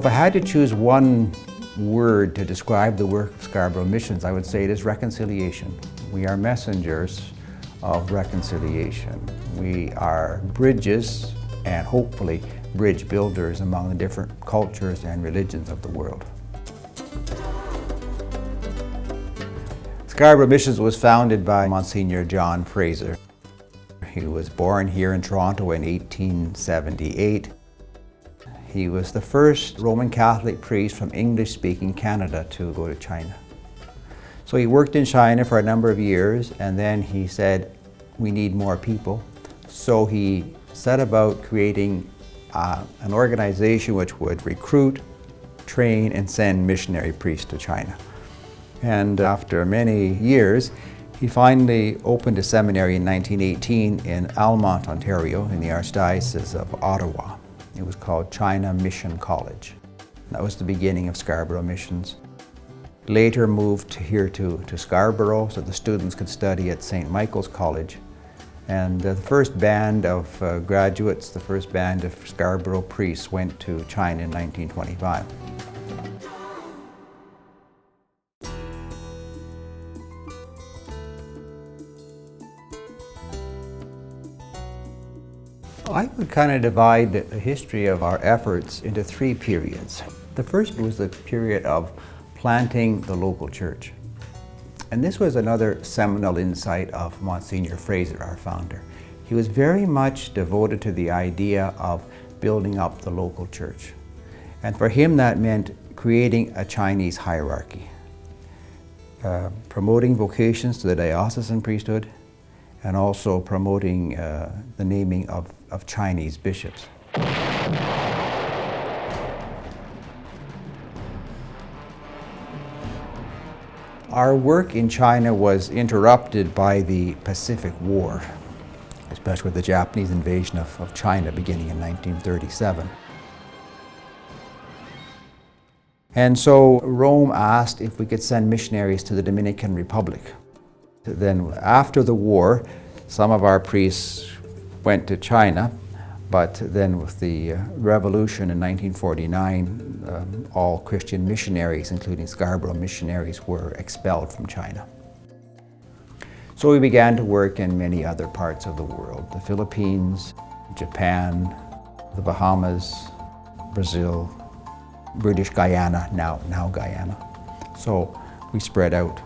If I had to choose one word to describe the work of Scarborough Missions, I would say it is reconciliation. We are messengers of reconciliation. We are bridges and hopefully bridge builders among the different cultures and religions of the world. Scarborough Missions was founded by Monsignor John Fraser. He was born here in Toronto in 1878. He was the first Roman Catholic priest from English-speaking Canada to go to China. So he worked in China for a number of years, and then he said, we need more people. So he set about creating an organization which would recruit, train, and send missionary priests to China. And after many years, he finally opened a seminary in 1918 in Almonte, Ontario, in the Archdiocese of Ottawa. It was called China Mission College. That was the beginning of Scarborough Missions. Later moved here to Scarborough so the students could study at St. Michael's College. And the first band of graduates, the first band of Scarborough priests went to China in 1925. I would kind of divide the history of our efforts into three periods. The first was the period of planting the local church. And this was another seminal insight of Monsignor Fraser, our founder. He was very much devoted to the idea of building up the local church. And for him that meant creating a Chinese hierarchy, promoting vocations to the diocesan priesthood, and also promoting the naming of Chinese bishops. Our work in China was interrupted by the Pacific War, especially with the Japanese invasion of China beginning in 1937. And so Rome asked if we could send missionaries to the Dominican Republic. Then after the war, some of our priests went to China, but then with the revolution in 1949, all Christian missionaries, including Scarborough missionaries, were expelled from China. So we began to work in many other parts of the world: the Philippines, Japan, the Bahamas, Brazil, British Guyana, now Guyana. So we spread out,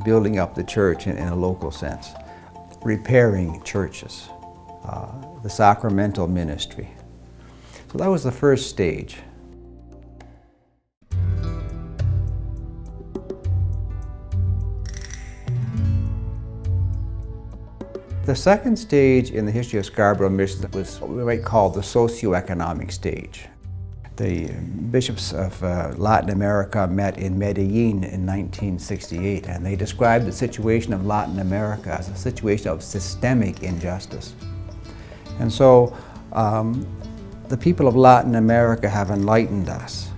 building up the church in a local sense, repairing churches, the sacramental ministry. So that was the first stage. The second stage in the history of Scarborough Missions was what we might call the socioeconomic stage. The bishops of Latin America met in Medellin in 1968, and they described the situation of Latin America as a situation of systemic injustice. And so the people of Latin America have enlightened us.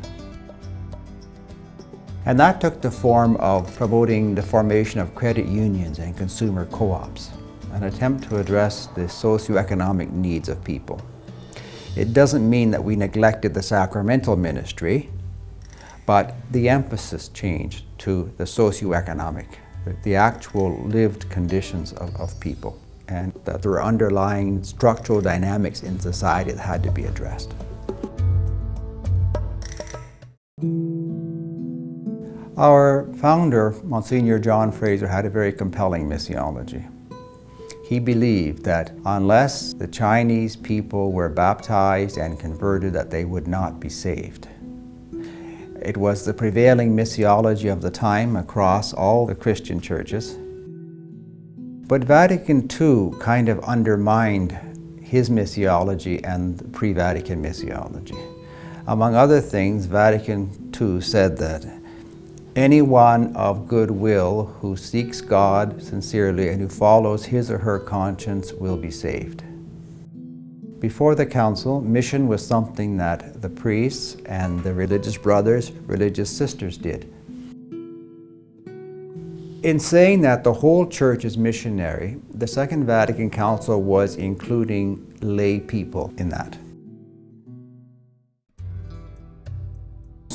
And that took the form of promoting the formation of credit unions and consumer co-ops, an attempt to address the socioeconomic needs of people. It doesn't mean that we neglected the sacramental ministry, but the emphasis changed to the socioeconomic, the actual lived conditions of people, and that there were underlying structural dynamics in society that had to be addressed. Our founder, Monsignor John Fraser, had a very compelling missiology. He believed that unless the Chinese people were baptized and converted, that they would not be saved. It was the prevailing missiology of the time across all the Christian churches. But Vatican II kind of undermined his missiology and the pre-Vatican missiology. Among other things, Vatican II said that anyone of good will who seeks God sincerely and who follows his or her conscience will be saved. Before the council, mission was something that the priests and the religious brothers, religious sisters did. In saying that the whole church is missionary, the Second Vatican Council was including lay people in that.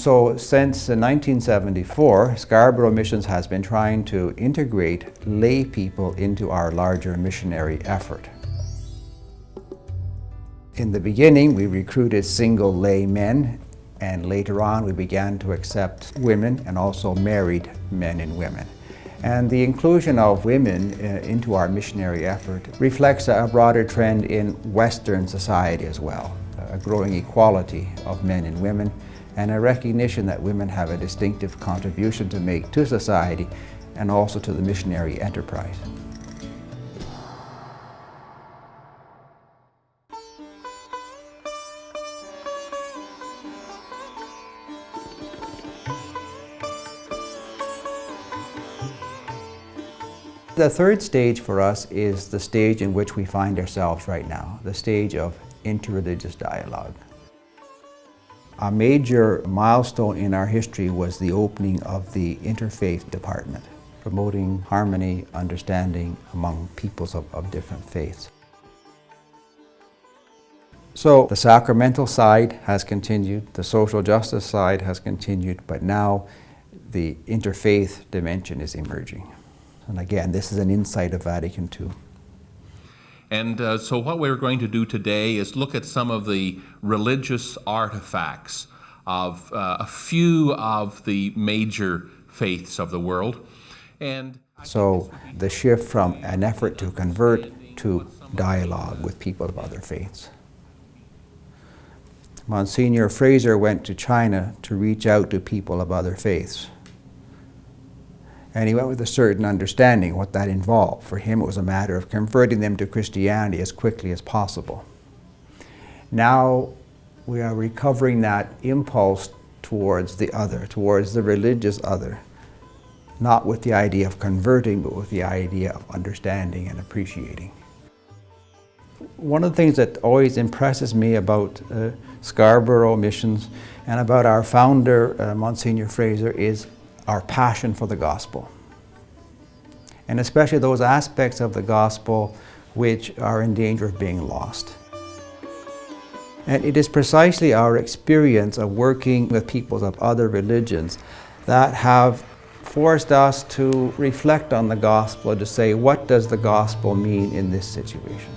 So since 1974, Scarborough Missions has been trying to integrate lay people into our larger missionary effort. In the beginning, we recruited single lay men, and later on we began to accept women and also married men and women. And the inclusion of women into our missionary effort reflects a broader trend in Western society as well, a growing equality of men and women, and a recognition that women have a distinctive contribution to make to society and also to the missionary enterprise. The third stage for us is the stage in which we find ourselves right now, the stage of interreligious dialogue. A major milestone in our history was the opening of the interfaith department, promoting harmony, understanding among peoples of different faiths. So the sacramental side has continued, the social justice side has continued, but now the interfaith dimension is emerging. And again, this is an insight of Vatican II. And so what we're going to do today is look at some of the religious artifacts of a few of the major faiths of the world. And so the shift from an effort to convert to dialogue with people of other faiths. Monsignor Fraser went to China to reach out to people of other faiths. And he went with a certain understanding what that involved. For him, it was a matter of converting them to Christianity as quickly as possible. Now we are recovering that impulse towards the other, towards the religious other, not with the idea of converting, but with the idea of understanding and appreciating. One of the things that always impresses me about Scarborough Missions and about our founder, Monsignor Fraser, is our passion for the gospel, and especially those aspects of the gospel which are in danger of being lost. And it is precisely our experience of working with peoples of other religions that have forced us to reflect on the gospel, to say, what does the gospel mean in this situation?